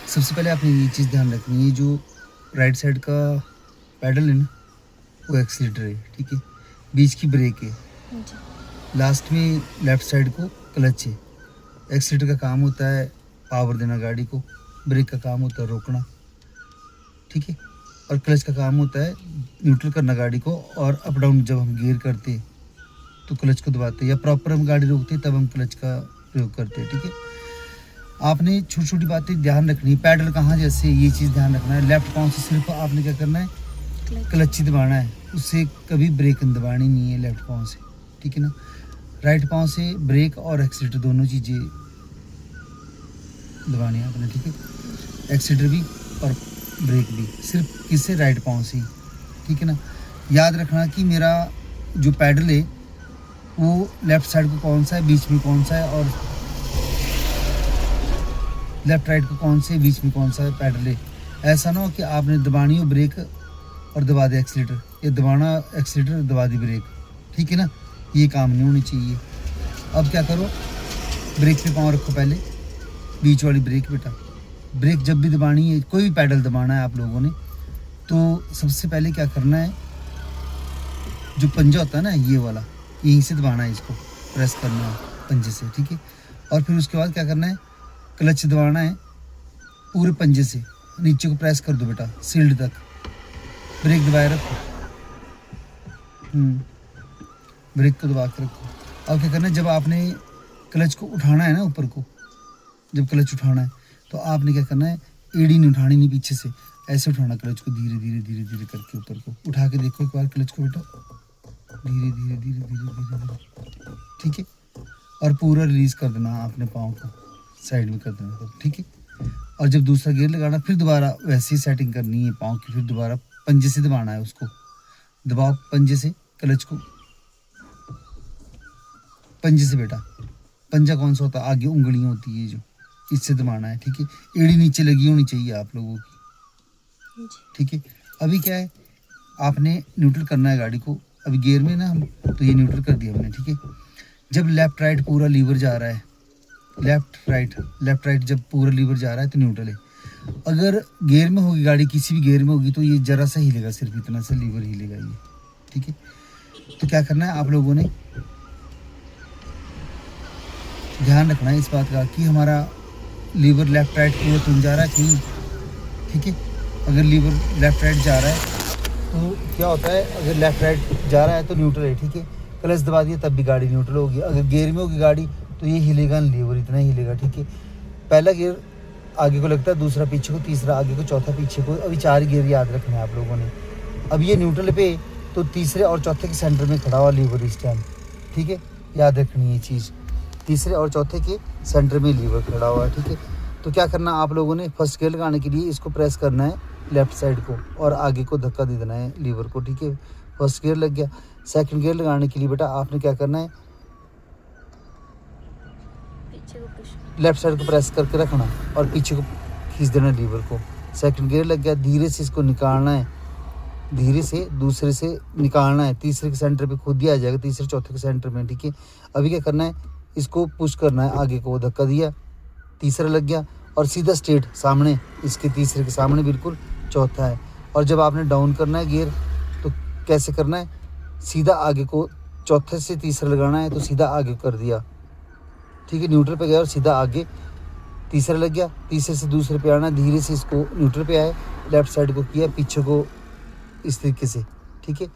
सबसे पहले आपने ये चीज़ ध्यान रखनी है, जो राइट साइड का पैडल है ना, वो एक्सीलेटर है, ठीक है। बीच की ब्रेक है, लास्ट में लेफ्ट साइड को क्लच है। एक्सीलेटर का काम होता है पावर देना गाड़ी को, ब्रेक का काम होता है रोकना, ठीक है। और क्लच का काम होता है न्यूट्रल करना गाड़ी को, और अप डाउन जब हम गियर करते हैं तो क्लच को दबाते हैं, या प्रॉपर हम गाड़ी रोकते हैं तब हम क्लच का प्रयोग करते हैं, ठीक है। आपने छोटी छोटी बातें ध्यान रखनी है। पैडल कहाँ, जैसे ये चीज़ ध्यान रखना है, लेफ्ट पाँव से सिर्फ आपने क्या करना है, क्लच ही दबाना है, उससे कभी ब्रेक दबानी नहीं है लेफ्ट पाँव से, ठीक है ना। राइट पाँव से ब्रेक और एक्सीलेटर दोनों चीज़ें दबानी है आपने, ठीक है। एक्सीलेटर भी और ब्रेक भी सिर्फ किससे, राइट पाँव से ही, ठीक है ना। याद रखना कि मेरा जो पैडल है वो लेफ़्ट साइड को कौन सा है, बीच में कौन सा है, और लेफ़्ट राइट को कौन से, बीच में कौन सा है पैडल है। ऐसा ना हो कि आपने दबानी हो ब्रेक और दबा दे एक्सीलेटर, या दबाना एक्सीलेटर दबा दी ब्रेक, ठीक है ना। ये काम नहीं होनी चाहिए। अब क्या करो, ब्रेक पे पाँव रखो पहले, बीच वाली ब्रेक बेटा। ब्रेक जब भी दबानी है, कोई भी पैडल दबाना है आप लोगों ने, तो सबसे पहले क्या करना है, जो पंजा होता है ना ये वाला, यहीं से दबाना है, इसको प्रेस करना है पंजे से, ठीक है। और फिर उसके बाद क्या करना है, क्लच दबाना है पूरे पंजे से, नीचे को प्रेस कर दो बेटा सील्ड तक, ब्रेक दबाए रखो, ब्रेक को दबा के रखो। अब क्या करना है, जब आपने क्लच को उठाना है ना ऊपर को, जब क्लच उठाना है तो आपने क्या करना है, एड़ी नहीं उठानी, नहीं पीछे से, ऐसे उठाना क्लच को, धीरे धीरे धीरे धीरे करके ऊपर को उठा के देखो एक बार क्लच को बेटा, धीरे धीरे धीरे धीरे धीरे धीरे, ठीक है। और पूरा रिलीज कर देना अपने पाँव को, साइड में कर देना, ठीक है। और जब दूसरा गियर लगाना, फिर दोबारा वैसे ही सेटिंग करनी है पाँव की, फिर दोबारा पंजे से दबाना है उसको, दबाओ पंजे से क्लच को, पंजे से बेटा। पंजा कौन सा होता है, आगे उंगलियां होती है जो, इससे दबाना है, ठीक है। एड़ी नीचे लगी होनी चाहिए आप लोगों की, ठीक है। अभी क्या है, आपने न्यूट्रल करना है गाड़ी को, अभी गियर में ना हम, तो ये न्यूट्रल कर दिया हमने, ठीक है। जब लेफ्ट राइट पूरा लीवर जा रहा है, लेफ्ट राइट जब पूरा लीवर जा रहा है तो न्यूट्रल है। अगर गियर में होगी गाड़ी, किसी भी गियर में होगी, तो ये जरा सा हिलेगा, सिर्फ इतना सा लीवर हिलेगा ये, ठीक है। तो क्या करना है आप लोगों ने, ध्यान रखना है इस बात का कि हमारा लीवर लेफ्ट राइट पूरा तुम जा रहा है कि नहीं, ठीक है। अगर लीवर लेफ्ट राइट जा रहा है तो क्या होता है, अगर लेफ्ट राइट जा रहा है तो न्यूट्रल है, ठीक है। क्लच दबा दिया तब भी गाड़ी न्यूट्रल होगी। अगर गियर में होगी गाड़ी तो ये हिलेगा, लीवर इतना ही हिलेगा, ठीक है। पहला गियर आगे को लगता है, दूसरा पीछे को, तीसरा आगे को, चौथा पीछे को। अभी 4 गियर याद रखना है आप लोगों ने। अब ये न्यूट्रल पे तो तीसरे और चौथे के सेंटर में खड़ा हुआ लीवर इस टाइम, ठीक है, याद रखनी है चीज़। तीसरे और चौथे के सेंटर में लीवर खड़ा हुआ है, ठीक है। तो क्या करना आप लोगों ने, फर्स्ट गियर लगाने के लिए इसको प्रेस करना है लेफ्ट साइड को, और आगे को धक्का दे देना है लीवर को, ठीक है। फर्स्ट गियर लग गया। सेकंड गियर लगाने के लिए बेटा आपने क्या करना है, लेफ्ट साइड को प्रेस करके रखना और पीछे को खींच देना लीवर को। सेकंड गियर लग गया, धीरे से इसको निकालना है, धीरे से दूसरे से निकालना है, तीसरे के सेंटर पे खुद ही आ जाएगा, तीसरे चौथे के सेंटर में, ठीक है। अभी क्या करना है, इसको पुश करना है आगे को, धक्का दिया, तीसरा लग गया, और सीधा स्ट्रेट सामने, इसके तीसरे के सामने बिल्कुल चौथा है। और जब आपने डाउन करना है गियर तो कैसे करना है, सीधा आगे को, चौथे से तीसरा लगाना है तो सीधा आगे कर दिया, ठीक है। न्यूट्रल पे गया और सीधा आगे, तीसरा लग गया, तीसरे से दूसरे पे आना, धीरे से इसको न्यूट्रल पे आए, लेफ्ट साइड को किया, पीछे को इस तरीके से, ठीक है।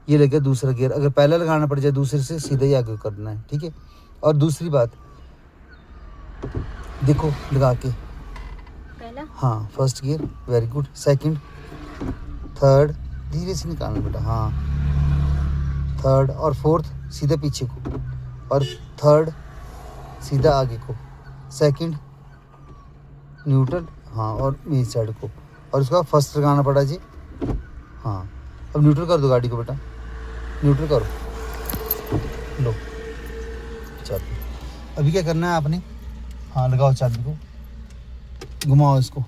ये लग गया दूसरा गियर। अगर पहला लगाना पड़ जाए दूसरे से, सीधा ही आगे करना है, ठीक है। और दूसरी बात देखो लगा के, पहला, हाँ first gear, very good. Second, third, धीरे से निकालना बेटा, हाँ थर्ड, और फोर्थ सीधा पीछे को, और थर्ड सीधा आगे को, सेकंड न्यूट्रल, हाँ, और मेन साइड को, और उसका फर्स्ट लगाना पड़ा जी, हाँ। अब न्यूट्रल कर दो गाड़ी को बेटा, न्यूट्रल करो, लो चाबी। अभी क्या करना है आपने, हाँ लगाओ चाबी को, घुमाओ इसको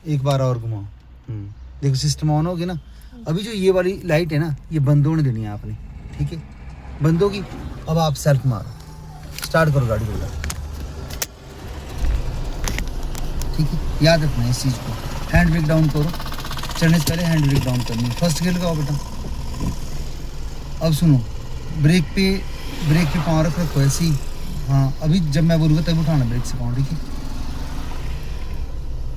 एक बार और घुमाओ, देखो सिस्टम ऑन होगी ना। अभी जो ये वाली लाइट है ना, ये बंद होने देनी है आपने, ठीक है, बंद होगी। अब आप सेल्फ मारो, स्टार्ट करो गाड़ी को, ठीक है, याद रखना है इस चीज़ को। हैंड ब्रेक डाउन करो, चढ़ने से पहले हैंड ब्रेक डाउन करनी है। फर्स्ट गियर लगाओ बेटा। अब सुनो, ब्रेक पे पाँव रखो ऐसे ही। हाँ, अभी जब मैं बोलूँगा तब उठाना ब्रेक से पाँव, ठीक है।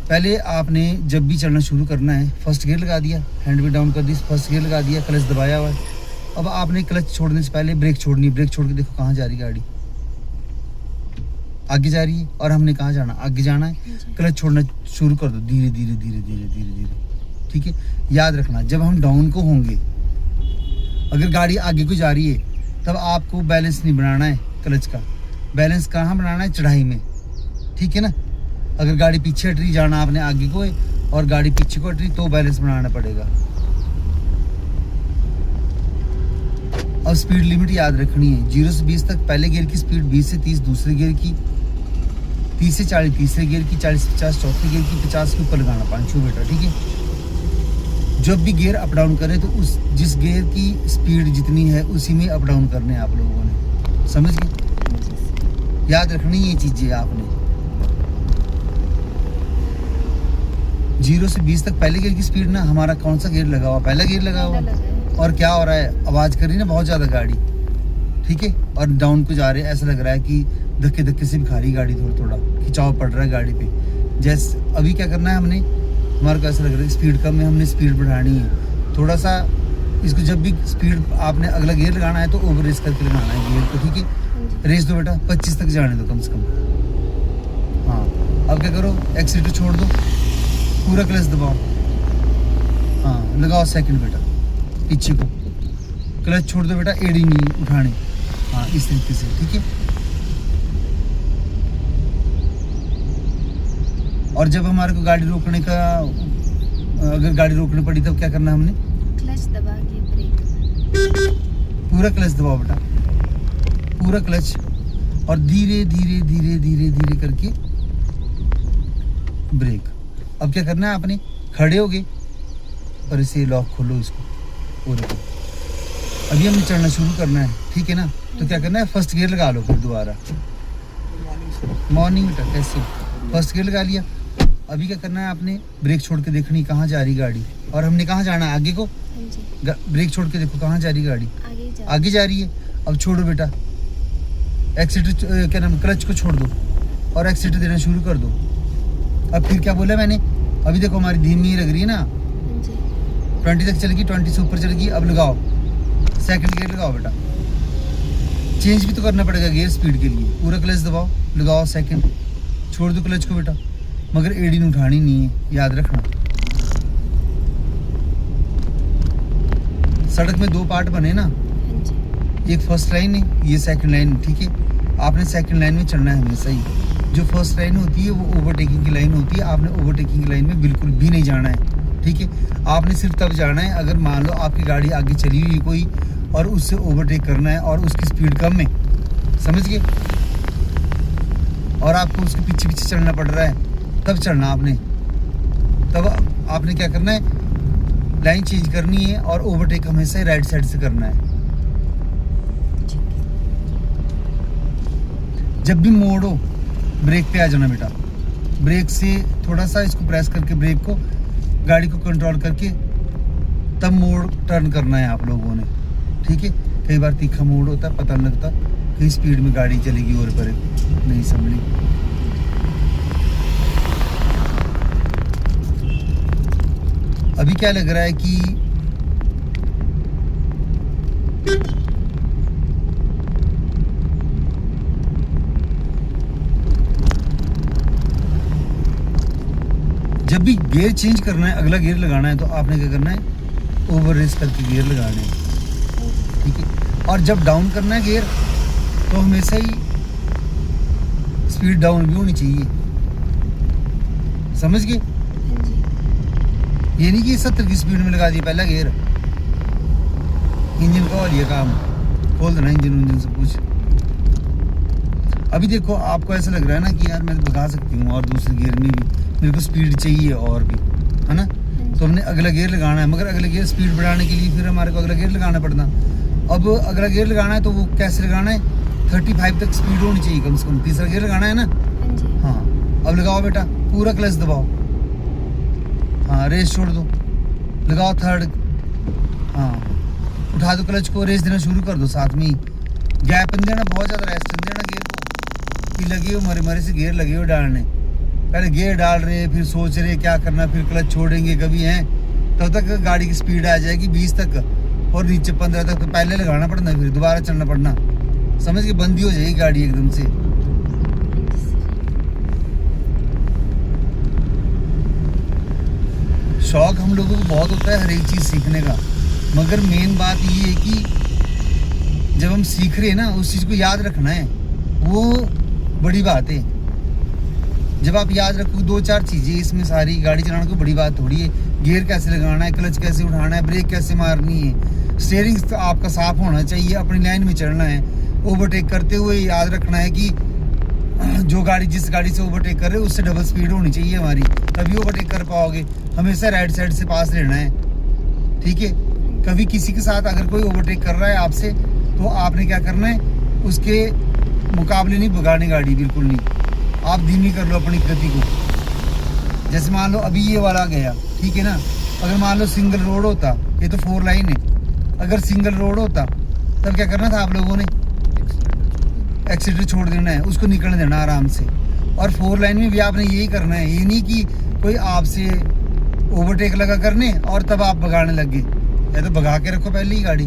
पहले आपने जब भी चलना शुरू करना है, फर्स्ट गियर लगा दिया, हैंड ब्रेक डाउन कर दी, फर्स्ट गियर लगा दिया, क्लच दबाया हुआ है। अब आपने क्लच छोड़ने से पहले ब्रेक छोड़नी है। ब्रेक छोड़ के देखो कहाँ जा रही गाड़ी, आगे जा रही है। और हमने कहाँ जाना, आगे जाना है। क्लच छोड़ना शुरू कर दो, धीरे धीरे धीरे धीरे धीरे धीरे, ठीक है। याद रखना, जब हम डाउन को होंगे, अगर गाड़ी आगे को जा रही है, तब आपको बैलेंस नहीं बनाना है क्लच का। बैलेंस कहाँ बनाना है, चढ़ाई में, ठीक है ना। अगर गाड़ी पीछे हट रही, जाना आपने आगे को है, और गाड़ी पीछे को हट रही, तो बैलेंस बनाना पड़ेगा। अब स्पीड लिमिट याद रखनी है, 0 से 20 तक पहले गियर की स्पीड, 20 से 30 दूसरे गियर की, 30 से 40 तीसरे गियर की, 40 से 50 चौथे गियर की, 50 के ऊपर लगाना पांचों बेटा, ठीक है। जब भी गियर अप डाउन करें तो उस जिस गियर की स्पीड जितनी है उसी में अप डाउन करने हैं आप लोगों ने, समझ गए। याद रखनी ये चीजें आपने। 0 से 20 तक पहले गियर की स्पीड ना, हमारा कौन सा गियर लगा हुआ, पहला गियर लगा हुआ। और क्या हो रहा है, आवाज कर रही ना बहुत ज्यादा गाड़ी, ठीक है। और डाउन को जा रहे हैं, ऐसा लग रहा है कि धक्के धक्के से भी खा रही गाड़ी, थोड़ा थोड़ा खिंचाव पड़ रहा है गाड़ी पे। जैसे अभी क्या करना है हमने, हमारे को ऐसा लग रहा है स्पीड कम है, हमने स्पीड बढ़ानी है थोड़ा सा। इसको जब भी स्पीड आपने अगला गियर लगाना है तो ओवर रेस करके लगाना है गियर को, ठीक है। रेस दो बेटा, 25 तक जाने दो कम से कम। हाँ, अब क्या करो, एक्सीटर छोड़ दो, पूरा क्लच दबाओ। हाँ, लगाओ सेकंड बेटा, पीछे को क्लच छोड़ दो बेटा, एड़ी नहीं उठानी। हाँ, इस तरीके से, ठीक है। और जब हमारे को गाड़ी रोकने का, अगर गाड़ी रोकनी पड़ी तब क्या करना हमने, क्लच दबा के ब्रेक, पूरा क्लच दबाओ बेटा, पूरा क्लच, और धीरे धीरे धीरे धीरे धीरे करके ब्रेक। अब क्या करना है आपने, खड़े हो गए और इसे लॉक खोलो इसको पूरे को। अभी हमने चढ़ना शुरू करना है, ठीक है ना। तो क्या करना है, फर्स्ट गियर लगा लो फिर दोबारा। मॉर्निंग बेटा, कैसे फर्स्ट गियर लगा लिया। अभी क्या करना है आपने, ब्रेक छोड़ के देखनी कहाँ जा रही गाड़ी, और हमने कहाँ जाना है, आगे को। ब्रेक छोड़ के देखो कहाँ जा रही गाड़ी, आगे जा रही है। अब छोड़ो बेटा, एक्सीटर क्या नाम, क्लच को छोड़ दो और एक्सीटर देना शुरू कर दो। अब फिर क्या बोला मैंने, अभी देखो हमारी धीमी लग रही है ना, 20 तक चलेगी, 20 से ऊपर चलेगी। अब लगाओ सेकंड गियर, लगाओ बेटा। चेंज भी तो करना पड़ेगा गियर स्पीड के लिए। पूरा क्लच दबाओ, लगाओ सेकंड, छोड़ दो क्लच को बेटा, मगर एड़ी नहीं उठानी नहीं है, याद रखना। सड़क में 2 पार्ट बने ना, एक फर्स्ट लाइन है, ये सेकंड लाइन, ठीक है। आपने सेकंड लाइन में चलना है हमेशा ही। जो फर्स्ट लाइन होती है वो ओवरटेकिंग की लाइन होती है, आपने ओवरटेकिंग की लाइन में बिल्कुल भी नहीं जाना है, ठीक है। आपने सिर्फ तब जाना है अगर मान लो आपकी गाड़ी आगे चली हुई कोई और उससे ओवरटेक करना है और उसकी स्पीड कम है, समझ गए, और आपको उसके पीछे पीछे चलना पड़ रहा है, तब चढ़ना आपने। तब आपने क्या करना है, लाइन चेंज करनी है और ओवरटेक हमेशा ही राइट साइड से करना है। जब भी मोड़ो ब्रेक पे आ जाना बेटा, ब्रेक से थोड़ा सा इसको प्रेस करके ब्रेक को, गाड़ी को कंट्रोल करके तब मोड़ टर्न करना है आप लोगों ने, ठीक है। कई बार तीखा मोड़ होता है, पता नहीं लगता, कहीं स्पीड में गाड़ी चलेगी और पर नहीं संभली। अभी क्या लग रहा है कि जब भी गियर चेंज करना है, अगला गियर लगाना है, तो आपने क्या करना है, ओवर रेस करके गियर लगाने हैं, ठीक है। और जब डाउन करना है गियर, तो हमेशा ही स्पीड डाउन भी होनी चाहिए, समझ गए। ये नहीं कि 70 की स्पीड में लगा दिया पहला गियर। इंजन का और ये काम, खोल देना इंजन सब कुछ। अभी देखो आपको ऐसा लग रहा है ना कि यार मैं भगा सकती हूँ और दूसरे गियर में भी मेरे को स्पीड चाहिए और भी, है ना। तो हमने अगला गियर लगाना है, मगर अगला गियर स्पीड बढ़ाने के लिए फिर हमारे को अगला गियर लगाना पड़ता। अब अगला गियर लगाना है तो वो कैसे लगाना है, 35 तक स्पीड होनी चाहिए कम से कम। तीसरा गियर लगाना है ना, हाँ। अब लगाओ बेटा, पूरा क्लच दबाओ, हाँ रेस छोड़ दो, लगाओ थर्ड, हाँ उठा दो क्लच को, रेस देना शुरू कर दो, साथ में ही गैप नहीं देना, बहुत ज़्यादा रेस्ट नहीं देना गियर को कि लगे हो मरे मरे से गियर लगे हो डालने, पहले गियर डाल रहे फिर सोच रहे क्या करना, फिर क्लच छोड़ेंगे कभी हैं, तब तक गाड़ी की स्पीड आ जाएगी 20 तक और नीचे 15 तक, तो पहले लगाना पड़ना, फिर दोबारा चलना पड़ना, समझ के बंदी हो जाएगी गाड़ी एकदम से। शौक हम लोगों को बहुत होता है हर एक चीज़ सीखने का, मगर मेन बात ये है कि जब हम सीख रहे हैं ना उस चीज़ को याद रखना है, वो बड़ी बात है। जब आप याद रखोगे 2-4 चीज़ें इसमें सारी, गाड़ी चलाने को बड़ी बात थोड़ी है, गियर कैसे लगाना है, क्लच कैसे उठाना है, ब्रेक कैसे मारनी है, स्टीयरिंग तो आपका साफ होना चाहिए, अपनी लाइन में चलना है, ओवरटेक करते हुए याद रखना है कि जो गाड़ी जिस गाड़ी से ओवरटेक कर रहे हो उससे डबल स्पीड होनी चाहिए हमारी, तभी ओवरटेक कर पाओगे, हमेशा राइट साइड से पास लेना है, ठीक है। कभी किसी के साथ अगर कोई ओवरटेक कर रहा है आपसे, तो आपने क्या करना है, उसके मुकाबले नहीं भगानी गाड़ी, बिल्कुल नहीं, आप धीमी कर लो अपनी गति को। जैसे मान लो अभी ये वाला गया, ठीक है ना, अगर मान लो सिंगल रोड होता, ये तो 4 लाइन है, अगर सिंगल रोड होता तब क्या करना था आप लोगों ने, एक्सीटर छोड़ देना है, उसको निकलने देना आराम से, और 4 लाइन में भी आपने यही करना है, ये नहीं कि कोई आपसे ओवरटेक लगा करने और तब आप भगाने लग गए, या तो भगा के रखो पहले ही गाड़ी,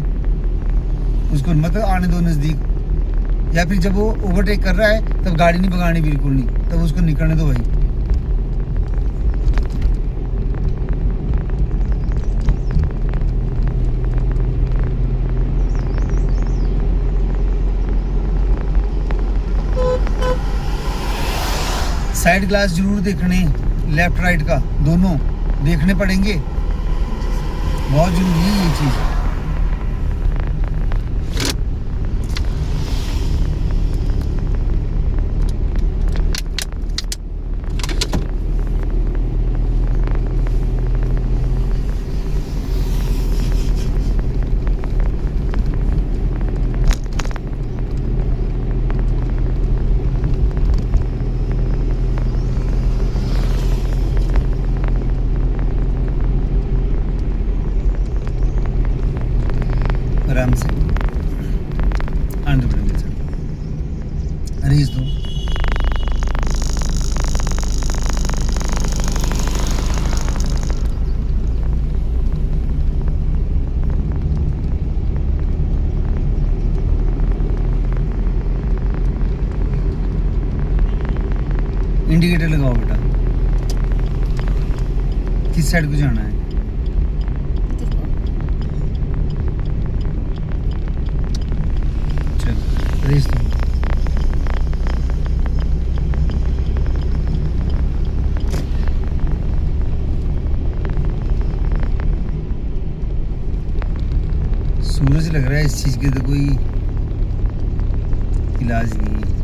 उसको मत आने दो नज़दीक, या फिर जब वो ओवरटेक कर रहा है तब गाड़ी नहीं भगानी, बिल्कुल नहीं, तब उसको निकलने दो भाई। साइड ग्लास जरूर देखने, लेफ्ट राइट का दोनों देखने पड़ेंगे, बहुत जरूरी है ये चीज़। आराम से आंधे बढ़ेंगे सर, रेस दो, इंडिकेटर लगाओ बेटा, किस साइड को जाना है, रेस दो, सूरज लग रहा है, इस चीज के तो कोई इलाज नहीं है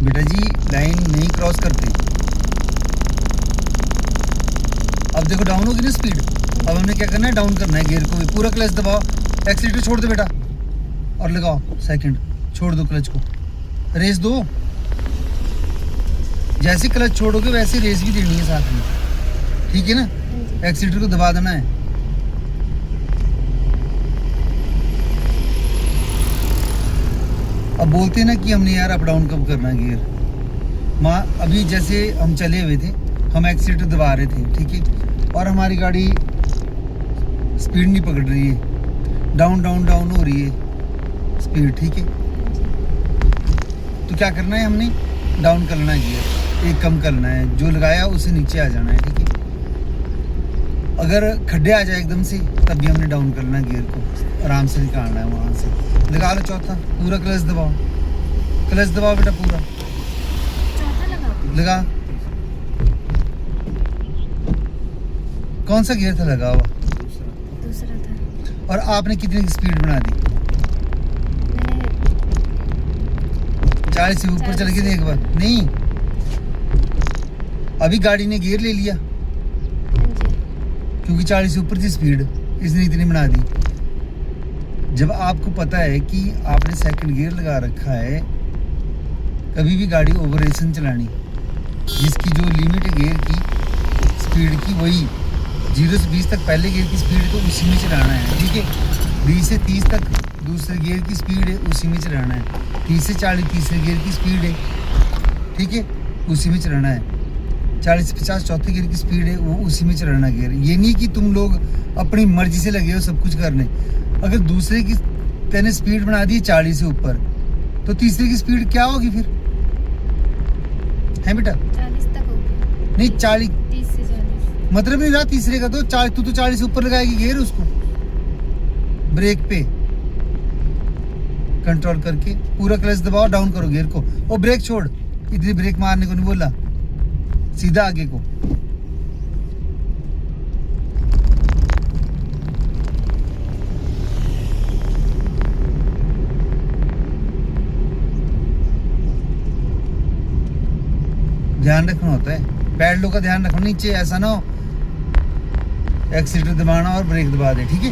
बेटा जी, लाइन नहीं क्रॉस करते। अब देखो डाउन होगी ना स्पीड, अब हमने क्या करना है, डाउन करना है गियर को भी, पूरा क्लच दबाओ, एक्सीलेटर छोड़ दो बेटा और लगाओ सेकंड, छोड़ दो क्लच को, रेस दो, जैसे क्लच छोड़ोगे वैसे रेस भी देनी है साथ में, ठीक है ना, एक्सीलेटर को दबा देना है। अब बोलते हैं ना कि हमने यार अप डाउन कब करना है गियर, माँ अभी जैसे हम चले हुए थे, हम एक्सीलेटर दबा रहे थे, ठीक है, और हमारी गाड़ी स्पीड नहीं पकड़ रही है, डाउन डाउन डाउन हो रही है स्पीड, ठीक है, तो क्या करना है, हमने डाउन करना है गियर, एक कम करना है, जो लगाया उसे नीचे आ जाना है, ठीक है। अगर खड्डे आ जाए एकदम से तब भी हमने डाउन करना है गियर को, आराम से निकालना है वहाँ से, लगा लो चौथा, पूरा क्लच दबाओ, क्लच दबाओ बेटा पूरा, लगा, कौन सा गियर था लगा हुआ, दूसरा था। और आपने कितनी स्पीड बना दी, 40 से ऊपर चल के देख एक बार, नहीं अभी गाड़ी ने गियर ले लिया क्योंकि 40 से ऊपर थी स्पीड, इसने इतनी बना दी। जब आपको पता है कि आपने सेकंड गियर लगा रखा है कभी भी गाड़ी ओवर रेस नहीं चलानी। जिसकी जो लिमिट है गियर की स्पीड की, वही 0 से 20 तक पहले गियर की स्पीड तो उसी में चलाना है, ठीक है। 20 से 30 तक दूसरे गियर की स्पीड है, उसी में चलाना है। 30 से 40 तीसरे गियर की स्पीड है, ठीक है, उसी में चलाना है। 40 से 50 चौथे गियर की स्पीड है, वो उसी में चलाना गियर। ये नहीं कि तुम लोग अपनी मर्जी से लगे हो सब कुछ करने। अगर दूसरे की तेने स्पीड बना दी 40 से ऊपर, तो तीसरे की स्पीड क्या होगी फिर, है बेटा? 40 तक होगी। नहीं 40 30 से 40। मतलब नहीं रहा तीसरे का, तो 40 तू तो 40 से ऊपर लगाएगी गियर उसको। ब्रेक पे कंट्रोल करके पूरा क्लच दबाओ, डाउन करो गियर को, और ब्रेक छोड़। इतनी ब्रेक मारने को नहीं बोला, सीधा आगे को। ध्यान रखना होता है, पैडलों का ध्यान रखना, नीचे ऐसा ना हो एक्सीलेटर दबाना और ब्रेक दबा दे, ठीक है।